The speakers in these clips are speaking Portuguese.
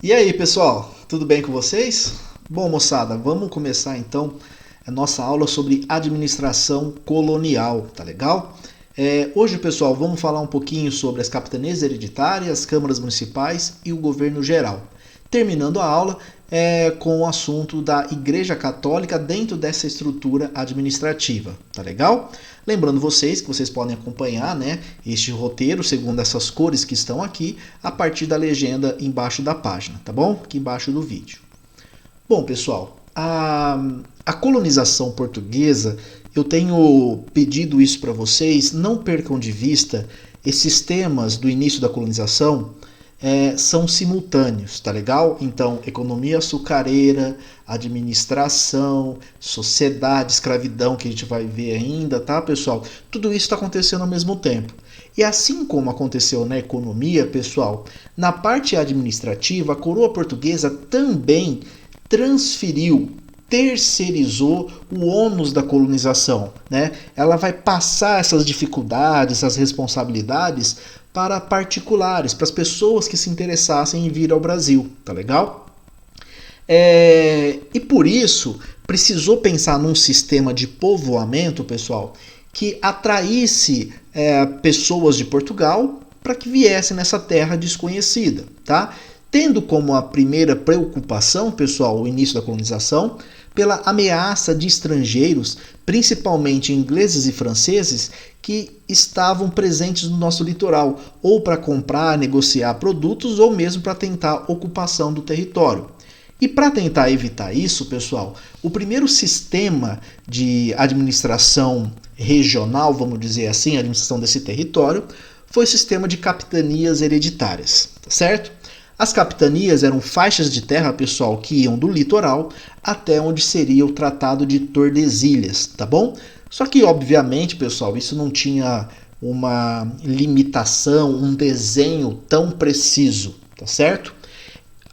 E aí, pessoal, tudo bem com vocês? Bom, moçada, vamos começar então a nossa aula sobre administração colonial, tá legal? Hoje, pessoal, vamos falar um pouquinho sobre as capitanias hereditárias, câmaras municipais e o governo geral. Terminando a aula com o assunto da Igreja Católica dentro dessa estrutura administrativa, tá legal? Lembrando vocês que vocês podem acompanhar, né, este roteiro segundo essas cores que estão aqui a partir da legenda embaixo da página, tá bom? Aqui embaixo do vídeo. Bom, pessoal, a colonização portuguesa, eu tenho pedido isso para vocês, não percam de vista esses temas do início da colonização são simultâneos, tá legal? Então, economia açucareira, administração, sociedade, escravidão, que a gente vai ver ainda, tá, pessoal? Tudo isso está acontecendo ao mesmo tempo. E assim como aconteceu na economia, pessoal, na parte administrativa, a coroa portuguesa também transferiu, terceirizou o ônus da colonização, né? Ela vai passar essas dificuldades, essas responsabilidades para particulares, para as pessoas que se interessassem em vir ao Brasil, tá legal? E por isso precisou pensar num sistema de povoamento, pessoal, que atraísse pessoas de Portugal para que viessem nessa terra desconhecida, tá? Tendo como a primeira preocupação, pessoal, o início da colonização, pela ameaça de estrangeiros, principalmente ingleses e franceses, que estavam presentes no nosso litoral, ou para comprar, negociar produtos, ou mesmo para tentar ocupação do território. E para tentar evitar isso, pessoal, o primeiro sistema de administração regional, vamos dizer assim, a administração desse território, foi o sistema de capitanias hereditárias, tá certo? As capitanias eram faixas de terra, pessoal, que iam do litoral até onde seria o Tratado de Tordesilhas, tá bom? Só que, obviamente, pessoal, isso não tinha uma limitação, um desenho tão preciso, tá certo?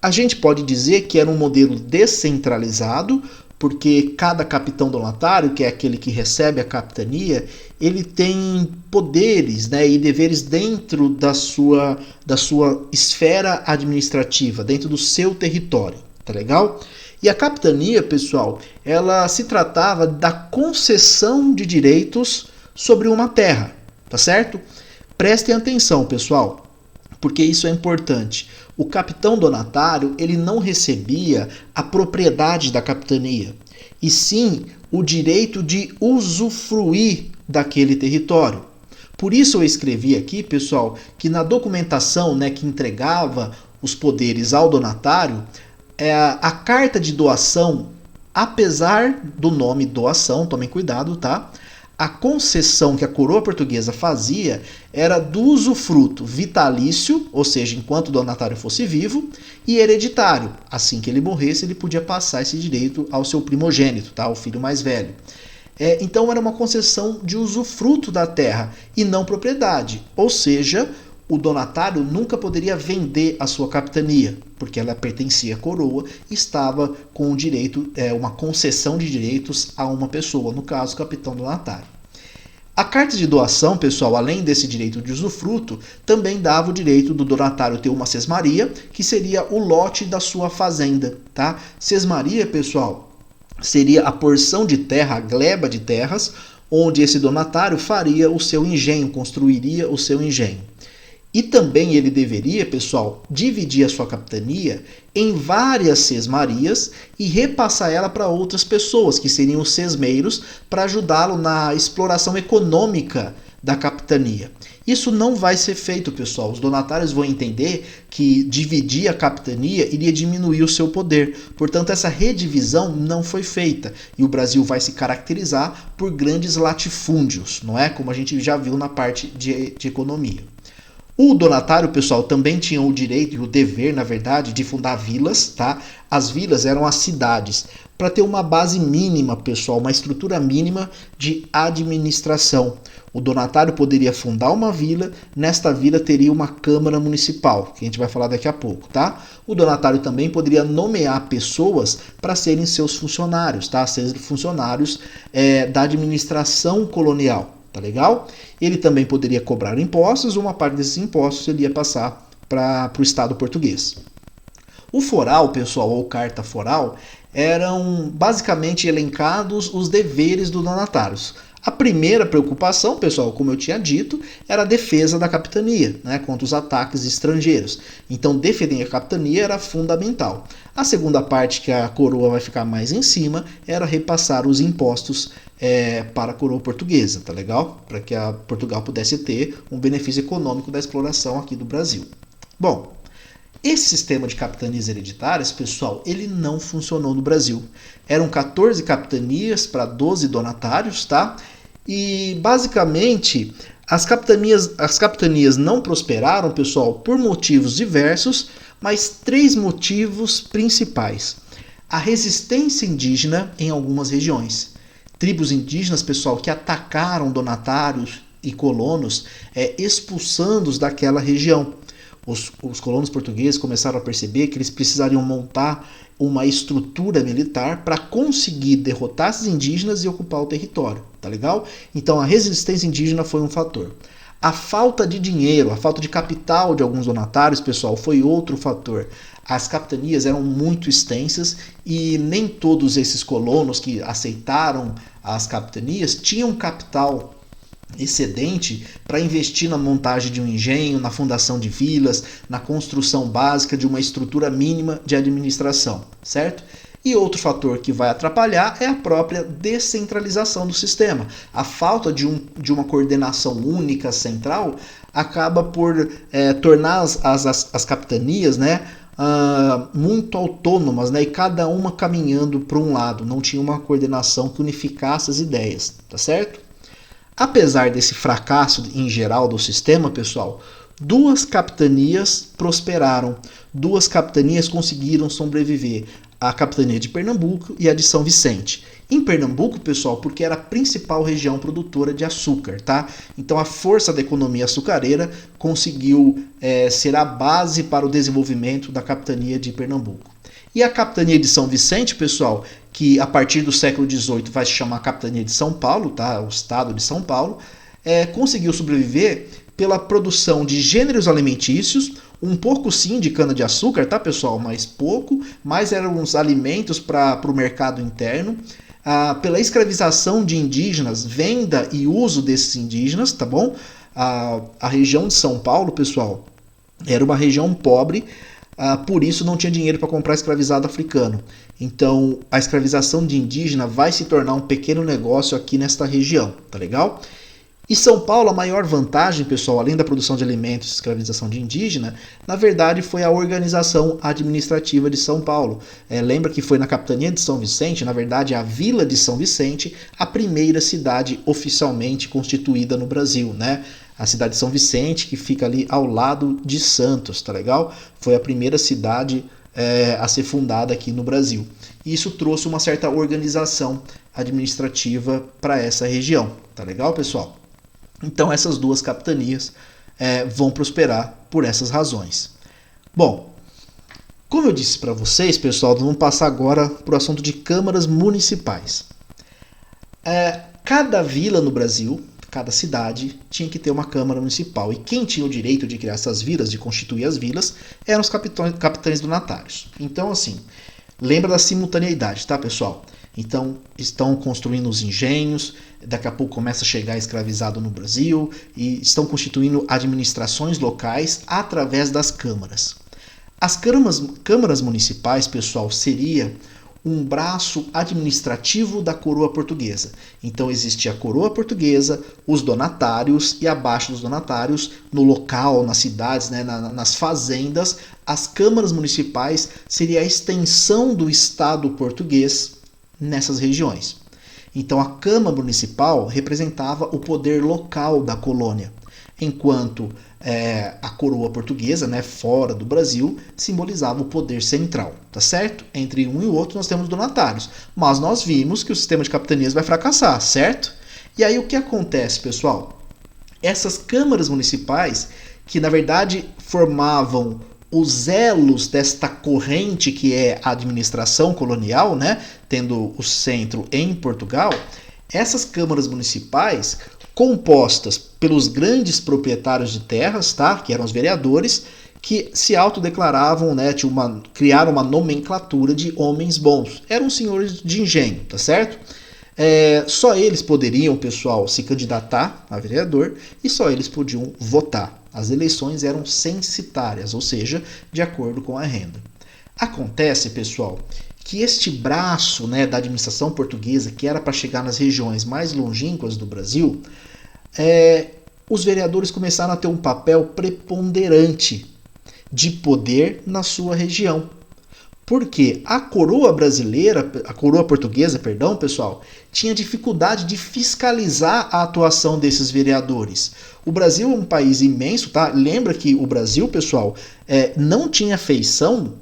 A gente pode dizer que era um modelo descentralizado, porque cada capitão donatário, que é aquele que recebe a capitania, ele tem poderes, né, e deveres dentro da sua esfera administrativa, dentro do seu território, tá legal? E a capitania, pessoal, ela se tratava da concessão de direitos sobre uma terra, tá certo? Prestem atenção, pessoal, porque isso é importante. O capitão donatário, ele não recebia a propriedade da capitania, e sim o direito de usufruir daquele território. Por isso eu escrevi aqui, pessoal, que na documentação, né, que entregava os poderes ao donatário, a carta de doação, apesar do nome doação, tomem cuidado, tá? A concessão que a coroa portuguesa fazia era do usufruto vitalício, ou seja, enquanto o donatário fosse vivo, e hereditário. Assim que ele morresse, ele podia passar esse direito ao seu primogênito, tá? O filho mais velho. Então era uma concessão de usufruto da terra e não propriedade, ou seja, o donatário nunca poderia vender a sua capitania, porque ela pertencia à coroa e estava com o direito, uma concessão de direitos a uma pessoa, no caso, o capitão donatário. A carta de doação, pessoal, além desse direito de usufruto, também dava o direito do donatário ter uma sesmaria, que seria o lote da sua fazenda, tá? Sesmaria, pessoal, seria a porção de terra, a gleba de terras, onde esse donatário faria o seu engenho, construiria o seu engenho. E também ele deveria, pessoal, dividir a sua capitania em várias sesmarias e repassar ela para outras pessoas, que seriam os sesmeiros, para ajudá-lo na exploração econômica da capitania. Isso não vai ser feito, pessoal. Os donatários vão entender que dividir a capitania iria diminuir o seu poder. Portanto, essa redivisão não foi feita. E o Brasil vai se caracterizar por grandes latifúndios, não é? Como a gente já viu na parte de economia. O donatário, pessoal, também tinha o direito e o dever, na verdade, de fundar vilas, tá? As vilas eram as cidades, para ter uma base mínima, pessoal, uma estrutura mínima de administração. O donatário poderia fundar uma vila, nesta vila teria uma Câmara Municipal, que a gente vai falar daqui a pouco, tá? O donatário também poderia nomear pessoas para serem seus funcionários, tá? Serem funcionários da administração colonial. Tá legal? Ele também poderia cobrar impostos, uma parte desses impostos ele ia passar para o Estado português. O foral, pessoal, ou carta foral, eram basicamente elencados os deveres dos donatários. A primeira preocupação, pessoal, como eu tinha dito, era a defesa da capitania, né, contra os ataques estrangeiros. Então, defender a capitania era fundamental. A segunda parte, que a coroa vai ficar mais em cima, era repassar os impostos para a coroa portuguesa, tá legal? Para que a Portugal pudesse ter um benefício econômico da exploração aqui do Brasil. Bom, esse sistema de capitanias hereditárias, pessoal, ele não funcionou no Brasil. Eram 14 capitanias para 12 donatários, tá? E basicamente as capitanias não prosperaram, pessoal, por motivos diversos, mas 3 motivos principais. A resistência indígena em algumas regiões. Tribos indígenas, pessoal, que atacaram donatários e colonos, expulsando-os daquela região. Os colonos portugueses começaram a perceber que eles precisariam montar uma estrutura militar para conseguir derrotar esses indígenas e ocupar o território, tá legal? Então a resistência indígena foi um fator. A falta de dinheiro, a falta de capital de alguns donatários, pessoal, foi outro fator. As capitanias eram muito extensas e nem todos esses colonos que aceitaram as capitanias tinham capital excedente para investir na montagem de um engenho, na fundação de vilas, na construção básica de uma estrutura mínima de administração, certo? E outro fator que vai atrapalhar é a própria descentralização do sistema. A falta de uma coordenação única central acaba por tornar as capitanias, né, muito autônomas, né, e cada uma caminhando para um lado. Não tinha uma coordenação que unificasse as ideias, tá certo? Apesar desse fracasso em geral do sistema, pessoal, 2 capitanias prosperaram, 2 capitanias conseguiram sobreviver, a capitania de Pernambuco e a de São Vicente. Em Pernambuco, pessoal, porque era a principal região produtora de açúcar, tá? Então a força da economia açucareira conseguiu ser a base para o desenvolvimento da capitania de Pernambuco. E a capitania de São Vicente, pessoal, que a partir do século XVIII vai se chamar capitania de São Paulo, tá? O estado de São Paulo, conseguiu sobreviver pela produção de gêneros alimentícios, um pouco sim de cana-de-açúcar, tá, pessoal? Mas pouco, mais eram uns alimentos para o mercado interno, pela escravização de indígenas, venda e uso desses indígenas, tá bom? A região de São Paulo, pessoal, era uma região pobre, por isso não tinha dinheiro para comprar escravizado africano. Então a escravização de indígena vai se tornar um pequeno negócio aqui nesta região, tá legal? E São Paulo, a maior vantagem, pessoal, além da produção de alimentos e escravização de indígena, na verdade foi a organização administrativa de São Paulo. Lembra que foi na capitania de São Vicente, na verdade a vila de São Vicente, a primeira cidade oficialmente constituída no Brasil, né? A cidade de São Vicente, que fica ali ao lado de Santos, tá legal? Foi a primeira cidade a ser fundada aqui no Brasil. E isso trouxe uma certa organização administrativa para essa região, tá legal, pessoal? Então essas 2 capitanias vão prosperar por essas razões. Bom, como eu disse para vocês, pessoal, vamos passar agora para o assunto de câmaras municipais. Cada vila no Brasil, cada cidade, tinha que ter uma câmara municipal. E quem tinha o direito de criar essas vilas, de constituir as vilas, eram os capitães donatários. Então, assim, lembra da simultaneidade, tá, pessoal? Então, estão construindo os engenhos, daqui a pouco começa a chegar escravizado no Brasil, e estão constituindo administrações locais através das câmaras. As câmaras municipais, pessoal, seria um braço administrativo da coroa portuguesa. Então existia a coroa portuguesa, os donatários, e abaixo dos donatários, no local, nas cidades, né, nas fazendas, as câmaras municipais seria a extensão do Estado português nessas regiões. Então a Câmara Municipal representava o poder local da colônia, enquanto a coroa portuguesa, né, fora do Brasil, simbolizava o poder central, tá certo? Entre um e o outro nós temos donatários, mas nós vimos que o sistema de capitanias vai fracassar, certo? E aí o que acontece, pessoal? Essas câmaras municipais, que na verdade formavam os elos desta corrente que é a administração colonial, né, tendo o centro em Portugal, essas câmaras municipais, compostas pelos grandes proprietários de terras, tá, que eram os vereadores, que se autodeclaravam, né, criaram uma nomenclatura de homens bons. Eram senhores de engenho, tá certo? Só eles poderiam, pessoal, se candidatar a vereador e só eles podiam votar. As eleições eram censitárias, ou seja, de acordo com a renda. Acontece, pessoal, que este braço, né, da administração portuguesa, que era para chegar nas regiões mais longínquas do Brasil, os vereadores começaram a ter um papel preponderante de poder na sua região. Porque a coroa portuguesa, pessoal, tinha dificuldade de fiscalizar a atuação desses vereadores. O Brasil é um país imenso, tá? Lembra que o Brasil, pessoal, não tinha feição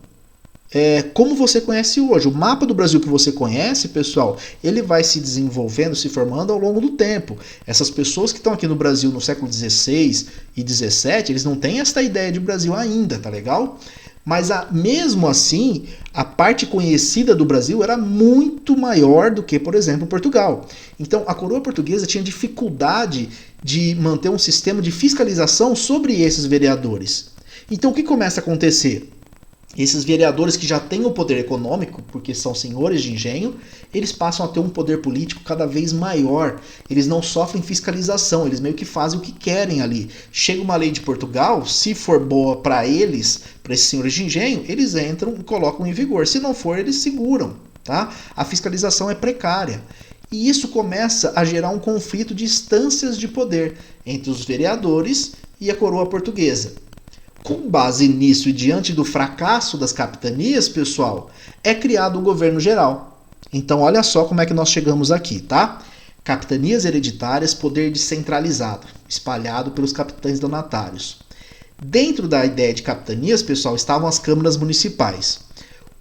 como você conhece hoje. O mapa do Brasil que você conhece, pessoal, ele vai se desenvolvendo, se formando ao longo do tempo. Essas pessoas que estão aqui no Brasil no século XVI e XVII, eles não têm essa ideia de Brasil ainda, tá legal? Mas mesmo assim, a parte conhecida do Brasil era muito maior do que, por exemplo, Portugal. Então, a coroa portuguesa tinha dificuldade de manter um sistema de fiscalização sobre esses vereadores. Então, o que começa a acontecer? Esses vereadores que já têm o poder econômico, porque são senhores de engenho, eles passam a ter um poder político cada vez maior. Eles não sofrem fiscalização, eles meio que fazem o que querem ali. Chega uma lei de Portugal, se for boa para eles, para esses senhores de engenho, eles entram e colocam em vigor. Se não for, eles seguram, tá? A fiscalização é precária. E isso começa a gerar um conflito de instâncias de poder entre os vereadores e a coroa portuguesa. Com base nisso e diante do fracasso das capitanias, pessoal, é criado o governo geral. Então, olha só como é que nós chegamos aqui, tá? Capitanias hereditárias, poder descentralizado, espalhado pelos capitães donatários. Dentro da ideia de capitanias, pessoal, estavam as câmaras municipais.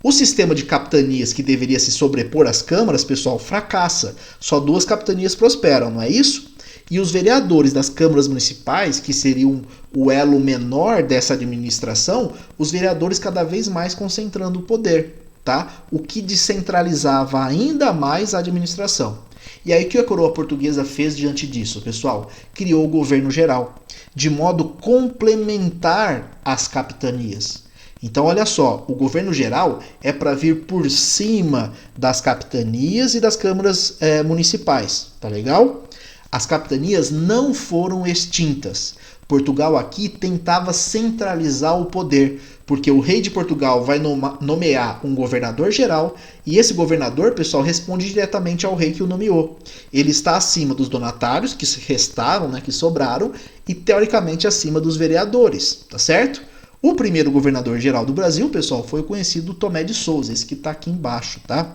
O sistema de capitanias que deveria se sobrepor às câmaras, pessoal, fracassa. Só 2 capitanias prosperam, não é isso? E os vereadores das câmaras municipais, que seriam o elo menor dessa administração, os vereadores cada vez mais concentrando o poder, tá? O que descentralizava ainda mais a administração. E aí o que a coroa portuguesa fez diante disso, pessoal? Criou o governo geral, de modo complementar às capitanias. Então, olha só, o governo geral é para vir por cima das capitanias e das câmaras municipais, tá legal? As capitanias não foram extintas. Portugal aqui tentava centralizar o poder, porque o rei de Portugal vai nomear um governador geral e esse governador, pessoal, responde diretamente ao rei que o nomeou. Ele está acima dos donatários, que restaram, né, que sobraram, e teoricamente acima dos vereadores, tá certo? O primeiro governador geral do Brasil, pessoal, foi o conhecido Tomé de Souza, esse que está aqui embaixo, tá?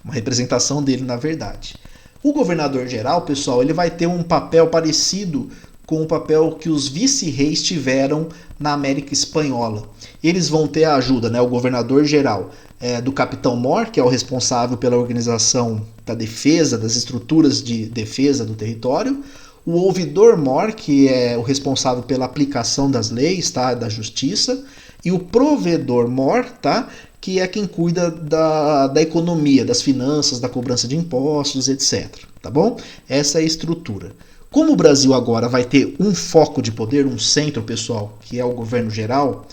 Uma representação dele, na verdade. O governador geral, pessoal, ele vai ter um papel parecido com o papel que os vice-reis tiveram na América Espanhola. Eles vão ter a ajuda, né, o governador geral, do capitão Mor, que é o responsável pela organização da defesa, das estruturas de defesa do território, o ouvidor Mor, que é o responsável pela aplicação das leis, tá, da justiça, e o provedor Mor, tá, que é quem cuida da economia, das finanças, da cobrança de impostos, etc. Tá bom? Essa é a estrutura. Como o Brasil agora vai ter um foco de poder, um centro, pessoal, que é o governo geral,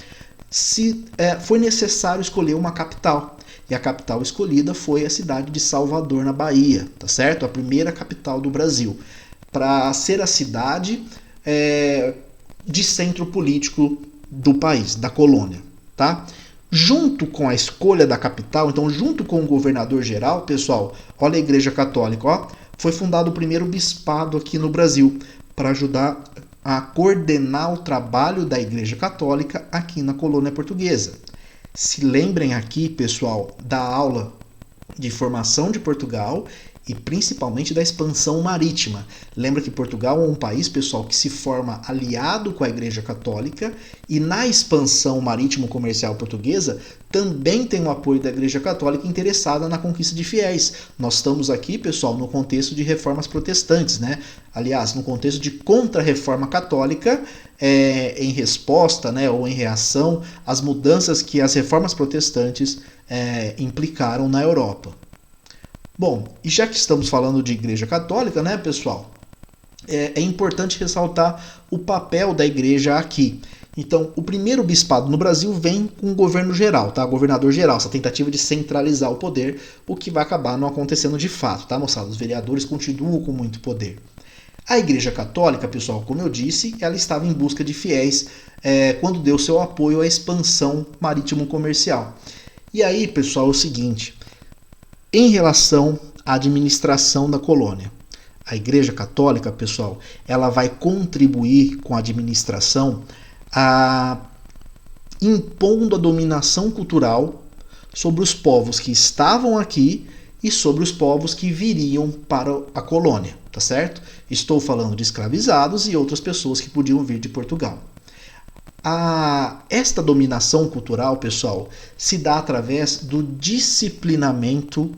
foi necessário escolher uma capital. E a capital escolhida foi a cidade de Salvador, na Bahia, tá certo? A primeira capital do Brasil, para ser a cidade de centro político do país, da colônia, tá? Junto com a escolha da capital, então junto com o governador geral, pessoal, olha a Igreja Católica, ó, foi fundado o primeiro bispado aqui no Brasil para ajudar a coordenar o trabalho da Igreja Católica aqui na colônia portuguesa. Se lembrem aqui, pessoal, da aula de formação de Portugal e principalmente da expansão marítima. Lembra que Portugal é um país, pessoal, que se forma aliado com a Igreja Católica e na expansão marítimo-comercial portuguesa também tem o apoio da Igreja Católica interessada na conquista de fiéis. Nós estamos aqui, pessoal, no contexto de reformas protestantes, né? Aliás, no contexto de contra-reforma católica, em resposta, né, ou em reação às mudanças que as reformas protestantes implicaram na Europa. Bom, e já que estamos falando de Igreja Católica, né, pessoal, é importante ressaltar o papel da Igreja aqui. Então, o primeiro bispado no Brasil vem com o governo geral, tá? Governador geral, essa tentativa de centralizar o poder, o que vai acabar não acontecendo de fato, tá, moçada? Os vereadores continuam com muito poder. A Igreja Católica, pessoal, como eu disse, ela estava em busca de fiéis quando deu seu apoio à expansão marítimo-comercial. E aí, pessoal, é o seguinte, em relação à administração da colônia, a Igreja Católica, pessoal, ela vai contribuir com a administração impondo a dominação cultural sobre os povos que estavam aqui e sobre os povos que viriam para a colônia, tá certo? Estou falando de escravizados e outras pessoas que podiam vir de Portugal. Esta dominação cultural, pessoal, se dá através do disciplinamento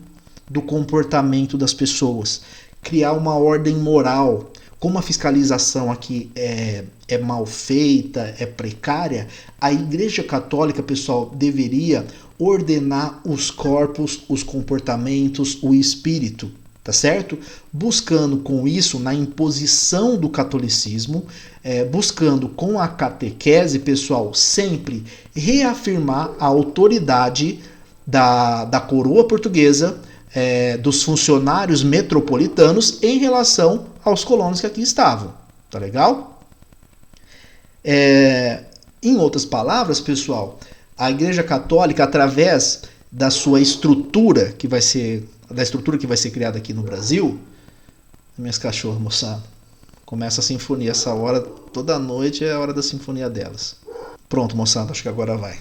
do comportamento das pessoas, criar uma ordem moral. Como a fiscalização aqui é mal feita, é precária, a Igreja Católica, pessoal, deveria ordenar os corpos, os comportamentos, o espírito, tá certo? Buscando com isso, na imposição do catolicismo, buscando com a catequese, pessoal, sempre reafirmar a autoridade da coroa portuguesa, dos funcionários metropolitanos em relação aos colonos que aqui estavam, tá legal? Em outras palavras, pessoal, a Igreja Católica, através da sua estrutura que vai ser criada aqui no Brasil, minhas cachorras, moçada, começa a sinfonia essa hora, toda noite é a hora da sinfonia delas. Pronto, moçada, acho que agora vai.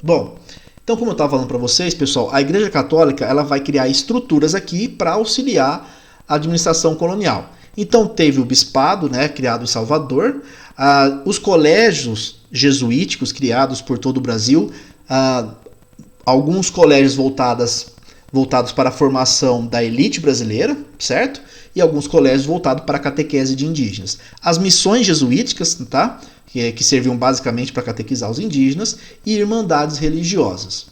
Bom, então, como eu estava falando para vocês, pessoal, a Igreja Católica ela vai criar estruturas aqui para auxiliar a administração colonial. Então, teve o bispado, né, criado em Salvador, os colégios jesuíticos criados por todo o Brasil, alguns colégios voltados para a formação da elite brasileira, certo? E alguns colégios voltados para a catequese de indígenas. As missões jesuíticas, tá? Que serviam basicamente para catequizar os indígenas, e irmandades religiosas.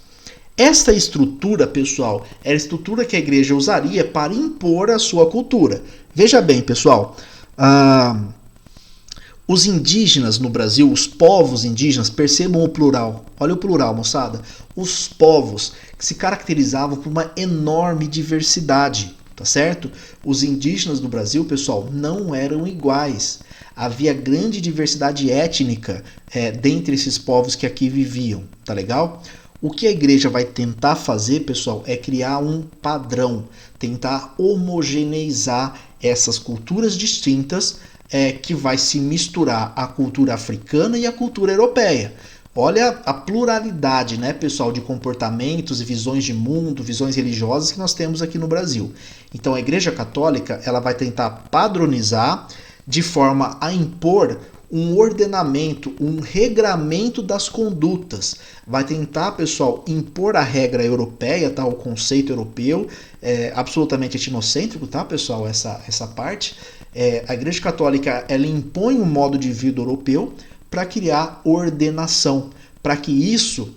Esta estrutura, pessoal, era a estrutura que a igreja usaria para impor a sua cultura. Veja bem, pessoal, os indígenas no Brasil, os povos indígenas, percebam o plural. Olha o plural, moçada. Os povos que se caracterizavam por uma enorme diversidade, tá certo? Os indígenas do Brasil, pessoal, não eram iguais. Havia grande diversidade étnica dentre esses povos que aqui viviam, tá legal? O que a igreja vai tentar fazer, pessoal, é criar um padrão, tentar homogeneizar essas culturas distintas que vai se misturar a cultura africana e a cultura europeia. Olha a pluralidade, né, pessoal, de comportamentos e visões de mundo, visões religiosas que nós temos aqui no Brasil. Então a Igreja Católica ela vai tentar padronizar de forma a impor um ordenamento, um regramento das condutas. Vai tentar, pessoal, impor a regra europeia, tá? O conceito europeu, absolutamente etnocêntrico, tá, pessoal, essa parte. A Igreja Católica ela impõe um modo de vida europeu para criar ordenação, para que isso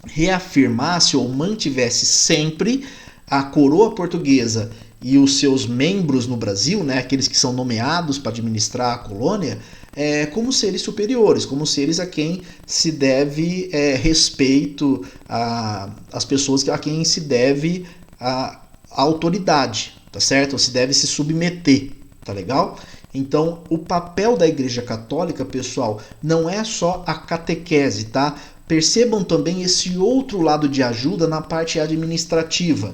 reafirmasse ou mantivesse sempre a coroa portuguesa e os seus membros no Brasil, né, aqueles que são nomeados para administrar a colônia, como seres superiores, como seres a quem se deve respeito, as pessoas a quem se deve a autoridade, tá certo? Ou se deve se submeter, tá legal? Então, o papel da Igreja Católica, pessoal, não é só a catequese, tá? Percebam também esse outro lado de ajuda na parte administrativa.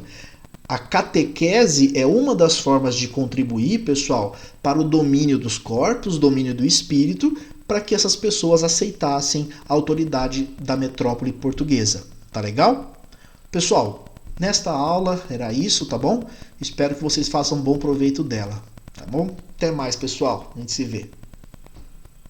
A catequese é uma das formas de contribuir, pessoal, para o domínio dos corpos, domínio do espírito, para que essas pessoas aceitassem a autoridade da metrópole portuguesa. Tá legal? Pessoal, nesta aula era isso, tá bom? Espero que vocês façam bom proveito dela, tá bom? Até mais, pessoal. A gente se vê.